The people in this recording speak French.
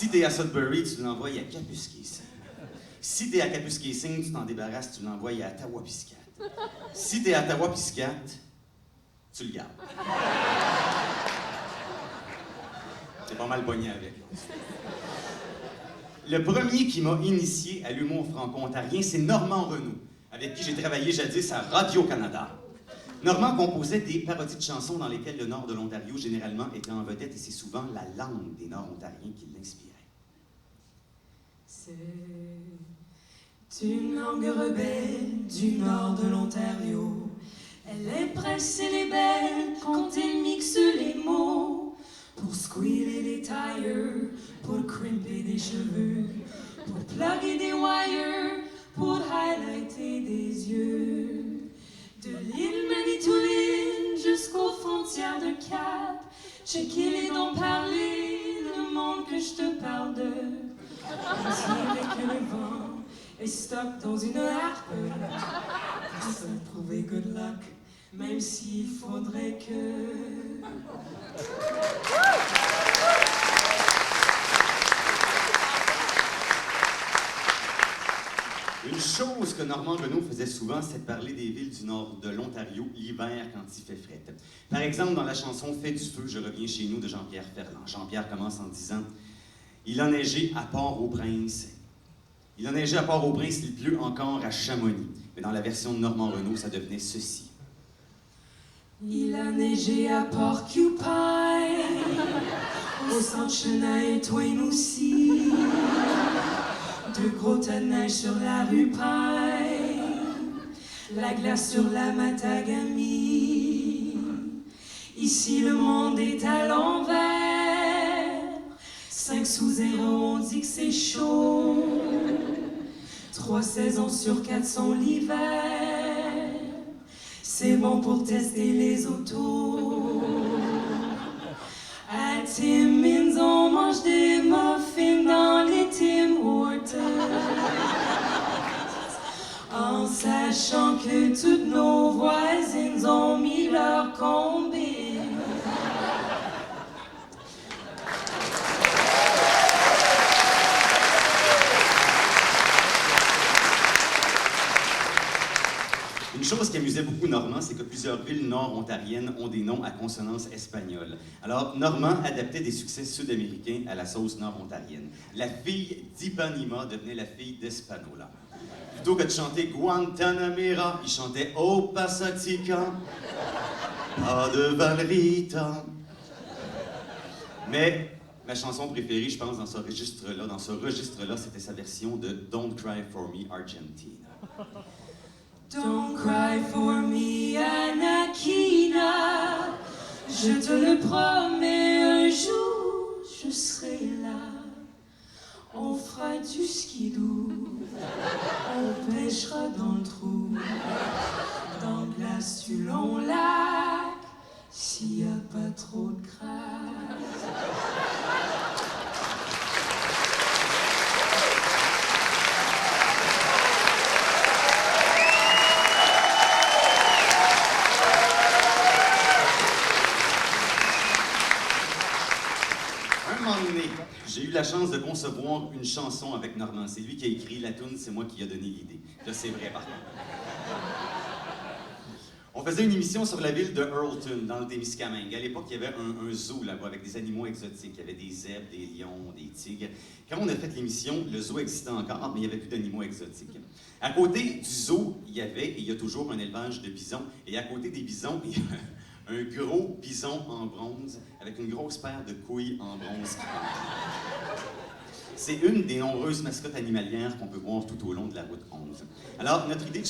Si t'es à Sudbury, tu l'envoies à Kapuskasing. Si t'es à Kapuskasing, tu t'en débarrasses, tu l'envoies à Tawapiskat. Si t'es à Tawapiskat, tu le gardes. C'est pas mal pogné avec. Le premier qui m'a initié à l'humour franco-ontarien, c'est Normand Renaud, avec qui j'ai travaillé jadis à Radio-Canada. Normand composait des parodies de chansons dans lesquelles le nord de l'Ontario, généralement, était en vedette, et c'est souvent la langue des Nord-Ontariens qui l'inspirait. C'est une langue rebelle du nord de l'Ontario. Elle est presse, elle est belle quand elle mixe les mots. Pour squealer des tires, pour crimper des cheveux, pour plugger des wires, pour highlighter des yeux. De l'île Manitoulin jusqu'aux frontières de Cap, checker les dons parler, le monde que je te parle de. On dirait que le vent est stock dans une harpe. Pour se trouver good luck, même s'il faudrait que... Une chose que Normand Renaud faisait souvent, c'est de parler des villes du nord de l'Ontario l'hiver quand il fait fret. Par exemple, dans la chanson « Fais du feu, je reviens chez nous » de Jean-Pierre Ferland. Jean-Pierre commence en disant « Il a neigé à Port-au-Prince. Il a neigé à Port-au-Prince, il pleut encore à Chamonix. » Mais dans la version de Normand Renaud, ça devenait ceci. Il a neigé à Porcupine, au Centre-Chenail, Twain aussi. De gros tas de neige sur la rue Pine, la glace sur la Matagami. Ici le monde est à l'envers, 5 sous 0, on dit que c'est chaud. 3 saisons sur 4 sont l'hiver, c'est bon pour tester les autos. À Timmins, on mange des muffins dans les Tim Hortons, en sachant que toutes nos voisines ont mis leur combine. Une chose qui amusait beaucoup Normand, c'est que plusieurs villes nord-ontariennes ont des noms à consonance espagnole. Alors, Normand adaptait des succès sud-américains à la sauce nord-ontarienne. La fille d'Ipanema devenait la fille d'Espanola. Plutôt que de chanter Guantanamera, il chantait Oh Pasatica, pas de Valrita. Mais ma chanson préférée, je pense, dans ce registre-là, c'était sa version de Don't Cry for Me, Argentina. Don't cry for me, Anakina. Je te le promets, un jour je serai là. On fera du skidoo, on pêchera dans le trou, dans glace du long lac, s'il y a pas trop de crasse. J'ai eu la chance de concevoir une chanson avec Normand. C'est lui qui a écrit la toune, c'est moi qui ai donné l'idée. Là, c'est vrai, par contre. On faisait une émission sur la ville de Earlton, dans le Témiscamingue. À l'époque, il y avait un zoo là-bas avec des animaux exotiques. Il y avait des zèbres, des lions, des tigres. Quand on a fait l'émission, le zoo existait encore, mais il n'y avait plus d'animaux exotiques. À côté du zoo, il y avait, et il y a toujours un élevage de bisons. Et à côté des bisons, il y a un gros bison en bronze avec une grosse paire de couilles en bronze. C'est une des nombreuses mascottes animalières qu'on peut voir tout au long de la route 11. Alors, notre idée de